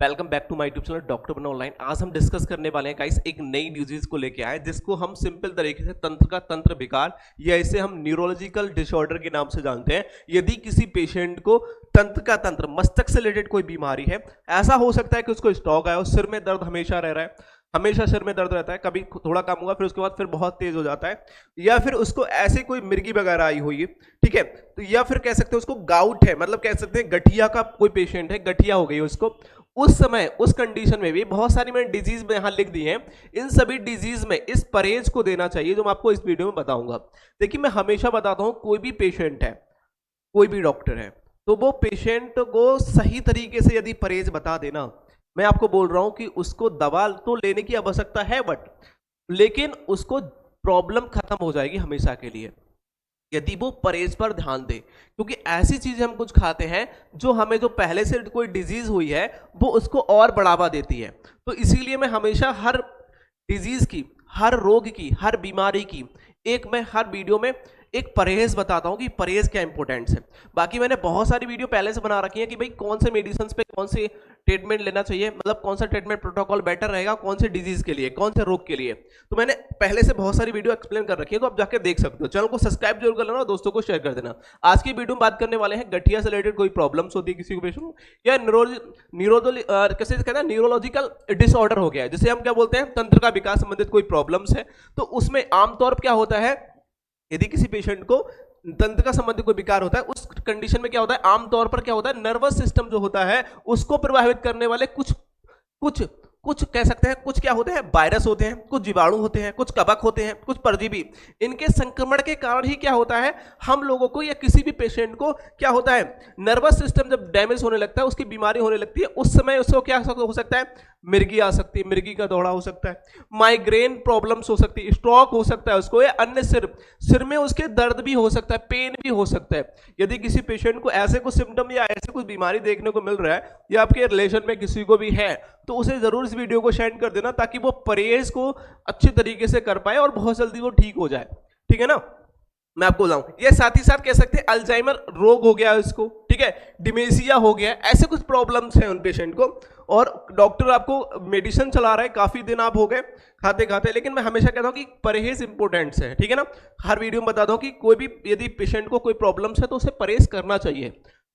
Welcome back to my YouTube channel doctor बना online. आज हम डिस्कस करने वाले हैं गाइस एक नई डिजीज को लेके आए जिसको हम सिंपल तरीके से तंत्र का तंत्र विकार या इसे हम न्यूरोलॉजिकल डिसऑर्डर के नाम से जानते हैं। यदि किसी पेशेंट को तंत्र का तंत्र मस्तिष्क से रिलेटेड कोई बीमारी है, ऐसा हो सकता है कि उसको स्ट्रोक आया हो, सिर में दर्द हमेशा रह रहा है, हमेशा सिर में दर्द रहता है, कभी थोड़ा कम होगा फिर उसके बाद फिर बहुत तेज हो जाता है, या फिर उसको ऐसे कोई मिर्गी वगैरह आई हुई है, ठीक है, तो या फिर कह सकते हैं उसको गाउट है, मतलब कह सकते हैं गठिया का कोई पेशेंट है, गठिया हो गई उसको। उस समय उस कंडीशन में भी बहुत सारी मैंने डिजीज में यहां लिख दी हैं। इन सभी डिजीज में इस परहेज को देना चाहिए जो मैं आपको इस वीडियो में बताऊंगा। देखिए मैं हमेशा बताता हूं, कोई भी पेशेंट है, कोई भी डॉक्टर है, तो वो पेशेंट को सही तरीके से यदि परहेज बता देना, मैं आपको बोल रहा हूं कि उसको दवा तो लेने की आवश्यकता है लेकिन उसको प्रॉब्लम खत्म हो जाएगी हमेशा के लिए यदि वो परहेज पर ध्यान दे। क्योंकि ऐसी चीजें हम कुछ खाते हैं जो हमें जो पहले से कोई डिजीज हुई है वो उसको और बढ़ावा देती है। तो इसीलिए मैं हमेशा हर डिजीज की, हर रोग की, हर बीमारी की मैं हर वीडियो में एक परहेज बताता हूं कि परहेज क्या इंपॉर्टेंस है। बाकी मैंने बहुत सारी वीडियो पहले से बना रखी है कि भाई कौन से मेडिसिन पे कौन से ट्रीटमेंट लेना चाहिए, मतलब कौन सा ट्रीटमेंट प्रोटोकॉल बेटर रहेगा कौन से डिजीज के लिए, कौन से रोग के लिए। तो मैंने पहले से बहुत सारी वीडियो एक्सप्लेन कर रखी है, तो आप जाके देख सकते हो। चैनल को सब्सक्राइब जरूर कर लेना और दोस्तों को शेयर कर देना। आज की वीडियो में बात करने वाले हैं गठिया से रिलेटेड कोई प्रॉब्लम्स होती है किसी को पेशेंट या न्यूरोलॉजिकल डिसऑर्डर हो गया है, जिसे हम क्या बोलते हैं तंत्र का विकास संबंधित कोई प्रॉब्लम्स है। तो उसमें आमतौर पर क्या होता है, यदि किसी पेशेंट को तंत्र का संबंधित कोई विकार होता है, उस कंडीशन में क्या होता है, आमतौर पर क्या होता है, नर्वस सिस्टम जो होता है उसको प्रभावित करने वाले कुछ कह सकते हैं, कुछ क्या होते हैं, वायरस होते हैं, कुछ जीवाणु होते हैं, कुछ कवक होते हैं, कुछ परजीवी। इनके संक्रमण के कारण ही क्या होता है, हम लोगों को या किसी भी पेशेंट को क्या होता है, नर्वस सिस्टम जब डैमेज होने लगता है, उसकी बीमारी होने लगती है, उस समय उसको क्या हो सकता है, मिर्गी आ सकती है, मिर्गी का दौरा हो सकता है, माइग्रेन प्रॉब्लम्स हो सकती है, स्ट्रोक हो सकता है उसको, या अन्य सिर में उसके दर्द भी हो सकता है, पेन भी हो सकता है। यदि किसी पेशेंट को ऐसे कुछ सिम्टम या ऐसे कुछ बीमारी देखने को मिल रहा है या आपके रिलेशन में किसी को भी है, तो उसे जरूर इस वीडियो को शेयर कर देना ताकि वो परहेज को अच्छे तरीके से कर पाए और बहुत जल्दी वो ठीक हो जाए। ठीक है ना, मैं आपको बताऊं, ये साथ ही साथ कह सकते हैं अल्जाइमर रोग हो गया इसको, ठीक है, डिमेंशिया हो गया, ऐसे कुछ प्रॉब्लम्स हैं उन पेशेंट को, और डॉक्टर आपको मेडिसिन चला रहा है, काफी दिन आप हो गए खाते खाते, लेकिन मैं हमेशा कहता हूं कि परहेज इंपॉर्टेंट है। ठीक है ना, हर वीडियो में बताता हूं कि कोई भी यदि पेशेंट को कोई प्रॉब्लम्स है तो उसे परहेज करना चाहिए,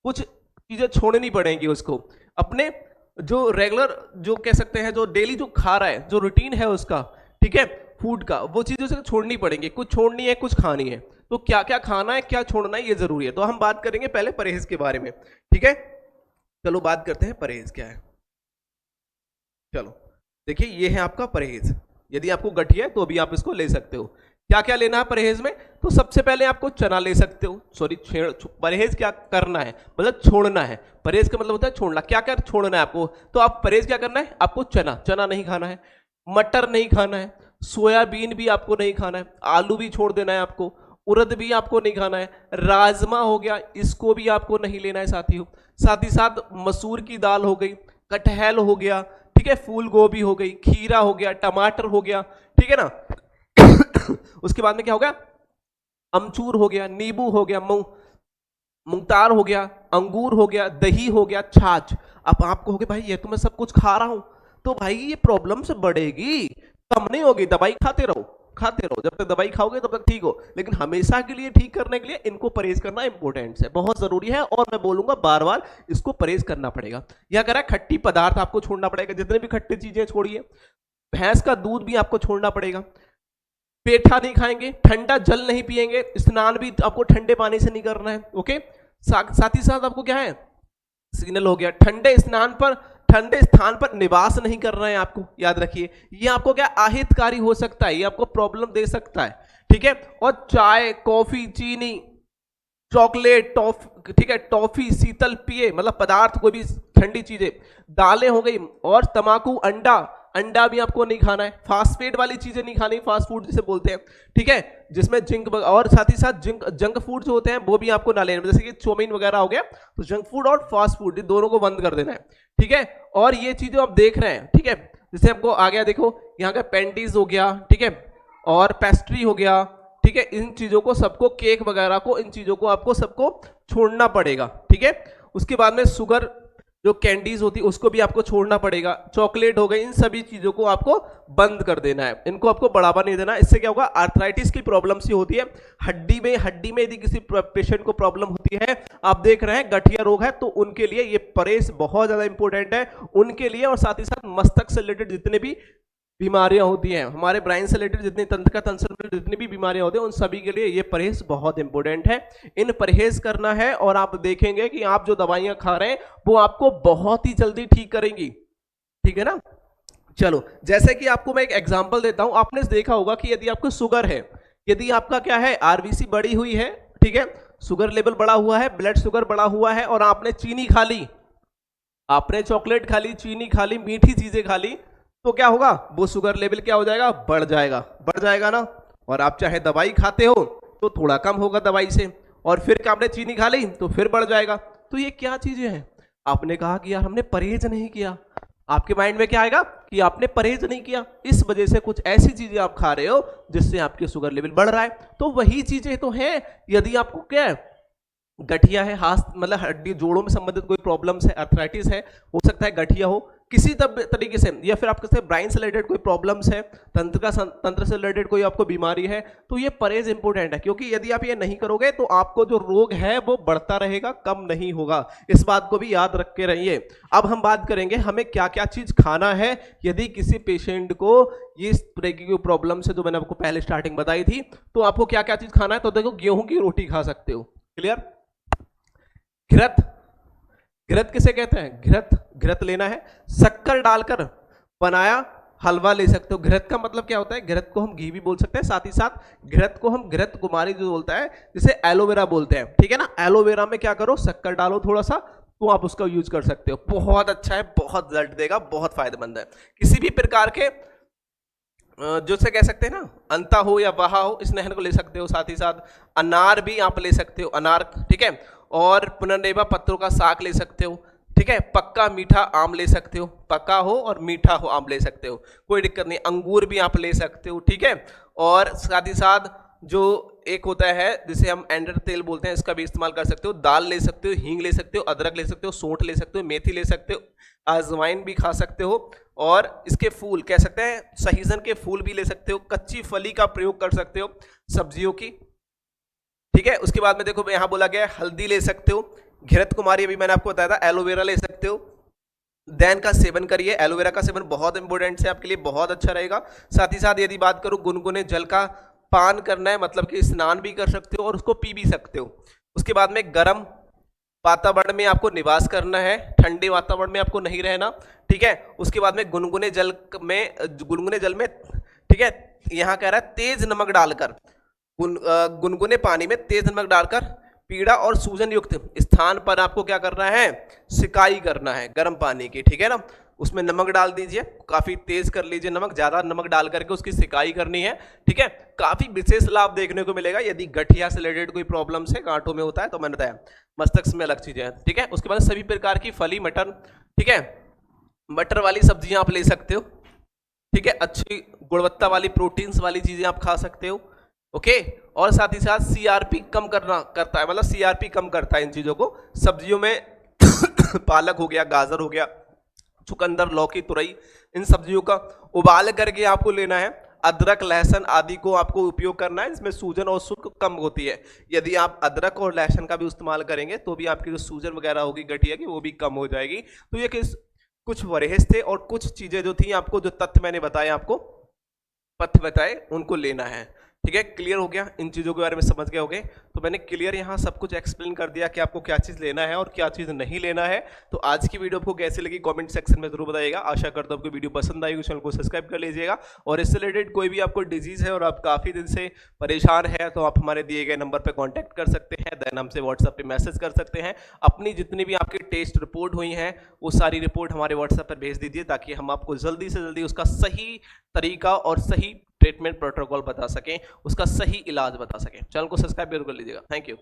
कुछ चीजें छोड़नी पड़ेंगी उसको, अपने जो रेगुलर जो कह सकते हैं जो डेली जो खा रहा है, जो रूटीन है उसका, ठीक है, फूड का, वो चीजें उसे छोड़नी पड़ेंगी, कुछ छोड़नी है कुछ खानी है। तो क्या क्या खाना है क्या छोड़ना है ये जरूरी है। तो हम बात करेंगे पहले परहेज के बारे में, ठीक है, चलो बात करते हैं परहेज क्या है। चलो देखिए, ये है आपका परहेज। यदि आपको गठिया है तो भी आप इसको ले सकते हो। क्या क्या लेना है परहेज में, तो सबसे पहले आपको चना ले सकते हो, परहेज क्या करना है, मतलब छोड़ना है। परहेज का मतलब होता है छोड़ना, क्या क्या छोड़ना है आपको, तो आप परहेज क्या करना है, आपको चना नहीं खाना है, मटर नहीं खाना है, सोयाबीन भी आपको नहीं खाना है, आलू भी छोड़ देना है आपको, उड़द भी आपको नहीं खाना है, राजमा हो गया इसको भी आपको नहीं लेना है साथियों, साथ ही साथ मसूर की दाल हो गई, कटहल हो गया, ठीक है, फूल गोभी हो गई, खीरा हो गया, टमाटर हो गया, ठीक है ना। उसके बाद में क्या हो गया, अमचूर हो गया, नींबू हो गया, मुंगतार हो गया, अंगूर हो गया, दही हो गया, छाछ। अब आप कहोगे भाई ये तो मैं सब कुछ खा रहा हूं, तो भाई ये प्रॉब्लम से बढ़ेगी, कम नहीं होगी, दवाई खाते रहो, जब तक दवाई खाओगे तब तक ठीक हो, लेकिन हमेशा के लिए ठीक करने के लिए इनको परहेज करना इंपॉर्टेंट है, बहुत जरूरी है, और मैं बोलूंगा बार बार इसको परहेज करना पड़ेगा। यह कह रहा है खट्टी पदार्थ आपको छोड़ना पड़ेगा, जितने भी खट्टी चीजें छोड़िए, भैंस का दूध भी आपको छोड़ना पड़ेगा, पेठा नहीं खाएंगे, ठंडा जल नहीं पिएंगे, स्नान भी आपको ठंडे पानी से नहीं करना है, ओके। साथ ही साथ आपको क्या है, सिग्नल हो गया, ठंडे स्थान पर निवास नहीं करना है आपको, याद रखिए, ये आपको क्या अहितकारी हो सकता है, ये आपको प्रॉब्लम दे सकता है, ठीक है। और चाय, कॉफी, चीनी, चॉकलेट, ठीक है, टॉफी, शीतल पिए, मतलब पदार्थ कोई भी ठंडी चीजें, दालें हो गई, और तंबाकू, अंडा भी आपको नहीं खाना है, फास्टफूड वाली चीजें नहीं खानी, फास्ट फूड जिसे बोलते हैं, ठीक है, जिसमें जिंक, और साथ ही साथ जंक फूड जो होते हैं वो भी आपको ना लेना, जैसे कि चाउमीन वगैरह हो गया, तो जंक फूड और फास्ट फूड दोनों को बंद कर देना है, ठीक है। और ये चीजें आप देख रहे हैं, ठीक है, जैसे आपको आ गया, देखो यहाँ का पेंटीज हो गया, ठीक है, और पेस्ट्री हो गया, ठीक है, इन चीजों को सबको, केक वगैरह को, इन चीजों को आपको सबको छोड़ना पड़ेगा, ठीक है। उसके बाद में शुगर जो कैंडीज होती है उसको भी आपको छोड़ना पड़ेगा, चॉकलेट हो गई, इन सभी चीजों को आपको बंद कर देना है, इनको आपको बढ़ावा नहीं देना। इससे क्या होगा, आर्थराइटिस की प्रॉब्लम सी होती है हड्डी में यदि किसी पेशेंट को प्रॉब्लम होती है, आप देख रहे हैं गठिया रोग है, तो उनके लिए ये परहेज बहुत ज्यादा इंपॉर्टेंट है उनके लिए। और साथ ही साथ मस्तक से रिलेटेड जितने भी बीमारियां होती हैं, हमारे ब्रेन से रिलेटेड जितनी तंत्रिका तंत्र से रिलेटेड जितनी भी बीमारियां होती हैं, उन सभी के लिए ये परहेज बहुत इंपॉर्टेंट है। इन परहेज करना है और आप देखेंगे कि आप जो दवाइयां खा रहे हैं वो आपको बहुत ही जल्दी ठीक करेंगी, ठीक है ना। चलो, जैसे कि आपको मैं एक एग्जांपल देता हूं, आपने देखा होगा कि यदि आपको शुगर है, यदि आपका क्या है आरबीसी बढ़ी हुई है, ठीक है, शुगर लेवल बढ़ा हुआ है, ब्लड शुगर बढ़ा हुआ है, और आपने चीनी खा ली, आपने चॉकलेट खा ली, चीनी खा ली, मीठी चीजें खा ली, तो क्या होगा, वो शुगर लेवल क्या हो जाएगा, बढ़ जाएगा ना। और आप चाहे दवाई खाते हो तो थोड़ा कम होगा दवाई से, और फिर क्या आपने चीनी खा ली तो फिर बढ़ जाएगा। तो ये क्या चीजें हैं, आपने कहा कि यार हमने परहेज नहीं किया, आपके माइंड में क्या आएगा कि आपने परहेज नहीं किया, इस वजह से कुछ ऐसी चीजें आप खा रहे हो जिससे आपके शुगर लेवल बढ़ रहा है। तो वही चीजें तो हैं, यदि आपको क्या है गठिया है, हाथ मतलब हड्डी जोड़ों में संबंधित कोई प्रॉब्लम्स है, अर्थराइटिस है, हो सकता है गठिया हो किसी तरीके से, या फिर आपके ब्रेन से रिलेटेड कोई प्रॉब्लम्स है, तंत्र से रिलेटेड कोई आपको बीमारी है, तो ये परहेज इंपॉर्टेंट है, क्योंकि यदि आप ये नहीं करोगे तो आपको जो रोग है वो बढ़ता रहेगा, कम नहीं होगा। इस बात को भी याद रख के रहिए। अब हम बात करेंगे हमें क्या क्या चीज खाना है यदि किसी पेशेंट को ये इस तरह की प्रॉब्लम है जो मैंने आपको पहले स्टार्टिंग बताई थी। तो आपको क्या क्या चीज खाना है, तो देखो गेहूं की रोटी खा सकते हो, क्लियर। घृत, घृत किसे कहते हैं, घृत लेना है, शक्कर डालकर बनाया हलवा ले सकते हो। घृत का मतलब क्या होता है, घृत को हम घी भी बोल सकते हैं, साथ ही साथ घृत को हम घृत कुमारी जो बोलता है जिसे एलोवेरा बोलते हैं, ठीक है ना। एलोवेरा में क्या करो, शक्कर डालो थोड़ा सा, तो आप उसका यूज कर सकते हो, बहुत अच्छा है, बहुत रिजल्ट देगा, बहुत फायदेमंद है। किसी भी प्रकार के जो से कह सकते हैं ना, अंता हो या वहा हो, इस नहर को ले सकते हो। साथ ही साथ अनार भी आप ले सकते हो, अनार, ठीक है। और पुनर्नेवा पत्रों का साग ले सकते हो, ठीक है। पक्का मीठा आम ले सकते हो, पक्का हो और मीठा हो आम ले सकते हो, कोई दिक्कत नहीं। अंगूर भी आप ले सकते हो, ठीक है। और साथ ही साथ जो एक होता है जिसे हम एंडर तेल बोलते हैं, इसका भी इस्तेमाल कर सकते हो। दाल ले सकते हो, हींग ले सकते हो, अदरक ले सकते हो, सौंठ ले सकते हो, मेथी ले सकते हो, अजवाइन भी खा सकते हो, और इसके फूल कह सकते हैं, सहीजन के फूल भी ले सकते हो, कच्ची फली का प्रयोग कर सकते हो सब्जियों की, ठीक है। उसके बाद में देखो यहां बोला गया है हल्दी ले सकते हो, घृत कुमारी अभी मैंने आपको बताया था, एलोवेरा ले सकते हो, देन का सेवन करिए। एलोवेरा का सेवन बहुत इंपॉर्टेंट है आपके लिए, बहुत अच्छा रहेगा। साथ ही साथ यदि बात करूं, गुनगुने जल का पान करना है, मतलब कि स्नान भी कर सकते हो और उसको पी भी सकते हो। उसके बाद में गर्म वातावरण में आपको निवास करना है, ठंडे वातावरण में आपको नहीं रहना, ठीक है। उसके बाद में गुनगुने जल में, ठीक है, यहां कह रहा है तेज नमक डालकर, गुनगुने पानी में तेज नमक डालकर पीड़ा और सूजन युक्त स्थान पर आपको क्या करना है, सिकाई करना है गर्म पानी की, ठीक है ना। उसमें नमक डाल दीजिए, काफी तेज कर लीजिए नमक, ज्यादा नमक डाल करके उसकी सिकाई करनी है, ठीक है। काफी विशेष लाभ देखने को मिलेगा यदि गठिया से रिलेटेड कोई प्रॉब्लम है, गांठों में होता है, तो मैंने बताया मस्तक में अलग चीजें हैं, ठीक है। उसके बाद सभी प्रकार की फली, मटर, ठीक है, मटर वाली सब्जियां आप ले सकते हो, ठीक है। अच्छी गुणवत्ता वाली प्रोटीन्स वाली चीजें आप खा सकते हो, ओके। और साथ ही साथ सीआरपी कम करता है, मतलब सीआरपी कम करता है इन चीजों को। सब्जियों में पालक हो गया, गाजर हो गया, चुकंदर, लौकी, तुरई, इन सब्जियों का उबाल करके आपको लेना है। अदरक, लहसुन आदि को आपको उपयोग करना है, इसमें सूजन और सुर्ख कम होती है। यदि आप अदरक और लहसुन का भी इस्तेमाल करेंगे तो भी आपकी जो सूजन वगैरह होगी गठिया की, वो भी कम हो जाएगी। तो ये कुछ वरहेज थे और कुछ चीजें जो थी आपको, जो तथ्य मैंने बताए आपको, पथ्य बताए, उनको लेना है, ठीक है। क्लियर हो गया, इन चीजों के बारे में समझ गए होंगे। तो मैंने क्लियर यहाँ सब कुछ एक्सप्लेन कर दिया कि आपको क्या चीज लेना है और क्या चीज नहीं लेना है। तो आज की वीडियो आपको कैसी लगी कमेंट सेक्शन में जरूर बताइएगा। आशा करता हूँ आपको वीडियो पसंद आएगी, चैनल को सब्सक्राइब कर लीजिएगा। और इससे रिलेटेड कोई भी आपको डिजीज है और आप काफी दिन से परेशान है, तो आप हमारे दिए गए नंबर पर कॉन्टैक्ट कर सकते हैं, देन हमसे व्हाट्सएप पे मैसेज कर सकते हैं। अपनी जितनी भी आपकी टेस्ट रिपोर्ट हुई हैं वो सारी रिपोर्ट हमारे व्हाट्सएप पर भेज दीजिए, ताकि हम आपको जल्दी से जल्दी उसका सही तरीका और सही ट्रीटमेंट प्रोटोकॉल बता सकें, उसका सही इलाज बता सकें। चैनल को सब्सक्राइब जरूर कर लीजिएगा। Thank you.